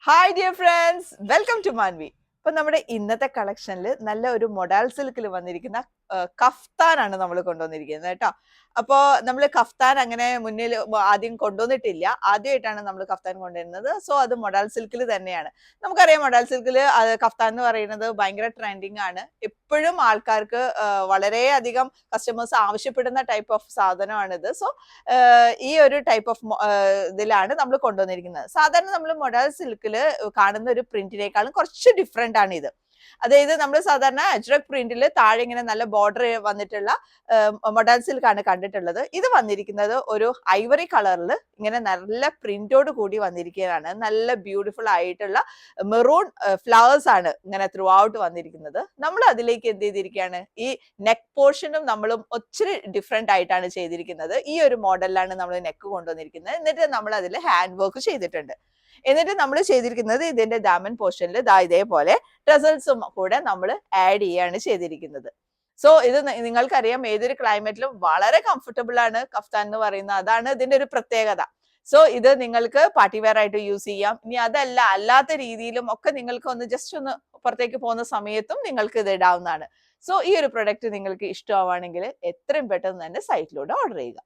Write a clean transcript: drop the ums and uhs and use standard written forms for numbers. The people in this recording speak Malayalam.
Hi dear friends, welcome to Manvi. ഇപ്പൊ നമ്മുടെ ഇന്നത്തെ കളക്ഷനിൽ നല്ല ഒരു മൊഡാൽ സിൽക്കിൽ വന്നിരിക്കുന്ന കഫ്താനാണ് നമ്മൾ കൊണ്ടുവന്നിരിക്കുന്നത് കേട്ടോ. അപ്പോ നമ്മൾ കഫ്താൻ അങ്ങനെ മുന്നിൽ ആദ്യം കൊണ്ടുവന്നിട്ടില്ല, ആദ്യമായിട്ടാണ് നമ്മൾ കഫ്താൻ കൊണ്ടുവരുന്നത്. സോ അത് മൊഡാൽ സിൽക്കിൽ തന്നെയാണ്. നമുക്കറിയാം മൊഡാൽ സിൽക്കിൽ കഫ്താൻ എന്ന് പറയുന്നത് ഭയങ്കര ട്രെൻഡിങ് ആണ്. എപ്പോഴും ആൾക്കാർക്ക് വളരെയധികം കസ്റ്റമേഴ്സ് ആവശ്യപ്പെടുന്ന ടൈപ്പ് ഓഫ് സാധനമാണിത്. സോ ഈ ഒരു ടൈപ്പ് ഓഫ് ഇതിലാണ് നമ്മൾ കൊണ്ടുവന്നിരിക്കുന്നത്. സാധാരണ നമ്മൾ മൊഡാൽ സിൽക്കിൽ കാണുന്ന ഒരു പ്രിന്റിനേക്കാളും കുറച്ച് ഡിഫറെന്റ് ആണ് ഇത്. അതായത് നമ്മൾ സാധാരണ അജ്രക് പ്രിന്റിൽ താഴെ ഇങ്ങനെ നല്ല ബോർഡർ വന്നിട്ടുള്ള മൊഡാൽ സിൽക്ക് ആണ് കണ്ടിട്ടുള്ളത്. ഇത് വന്നിരിക്കുന്നത് ഒരു ഐവറി കളറിൽ ഇങ്ങനെ നല്ല പ്രിന്റോട് കൂടി വന്നിരിക്കുകയാണ്. നല്ല ബ്യൂട്ടിഫുൾ ആയിട്ടുള്ള മെറൂൺ ഫ്ലവേഴ്സ് ആണ് ഇങ്ങനെ ത്രൂ ഔട്ട് വന്നിരിക്കുന്നത്. നമ്മൾ അതിലേക്ക് എന്ത് ചെയ്തിരിക്കുകയാണ്, ഈ നെക്ക് പോർഷനും നമ്മളും ഒത്തിരി ഡിഫറെന്റ് ആയിട്ടാണ് ചെയ്തിരിക്കുന്നത്. ഈ ഒരു മോഡലിലാണ് നമ്മൾ നെക്ക് കൊണ്ടുവന്നിരിക്കുന്നത്. എന്നിട്ട് നമ്മൾ അതിൽ ഹാൻഡ് വർക്ക് ചെയ്തിട്ടുണ്ട്. എന്നിട്ട് നമ്മൾ ചെയ്തിരിക്കുന്നത് ഇതിന്റെ ദാമൻ പോർഷനിൽ ഇതേപോലെ ടസൽസും കൂടെ നമ്മൾ ആഡ് ചെയ്യാണ് ചെയ്തിരിക്കുന്നത്. സോ ഇത് നിങ്ങൾക്കറിയാം, ഏതൊരു ക്ലൈമറ്റിലും വളരെ കംഫർട്ടബിൾ ആണ് കഫ്താൻ എന്ന് പറയുന്നത്. അതാണ് ഇതിന്റെ ഒരു പ്രത്യേകത. സോ ഇത് നിങ്ങൾക്ക് പാർട്ടി വെയർ ആയിട്ട് യൂസ് ചെയ്യാം. ഇനി അതല്ല, അല്ലാത്ത രീതിയിലും ഒക്കെ നിങ്ങൾക്ക് ഒന്ന് ജസ്റ്റ് ഒന്ന് പുറത്തേക്ക് പോകുന്ന സമയത്തും നിങ്ങൾക്ക് ഇത് ഇടാവുന്നതാണ്. സോ ഈ ഒരു പ്രൊഡക്റ്റ് നിങ്ങൾക്ക് ഇഷ്ടമാവുകയാണെങ്കിൽ എത്രയും പെട്ടെന്ന് തന്നെ സൈറ്റിലൂടെ ഓർഡർ ചെയ്യുക.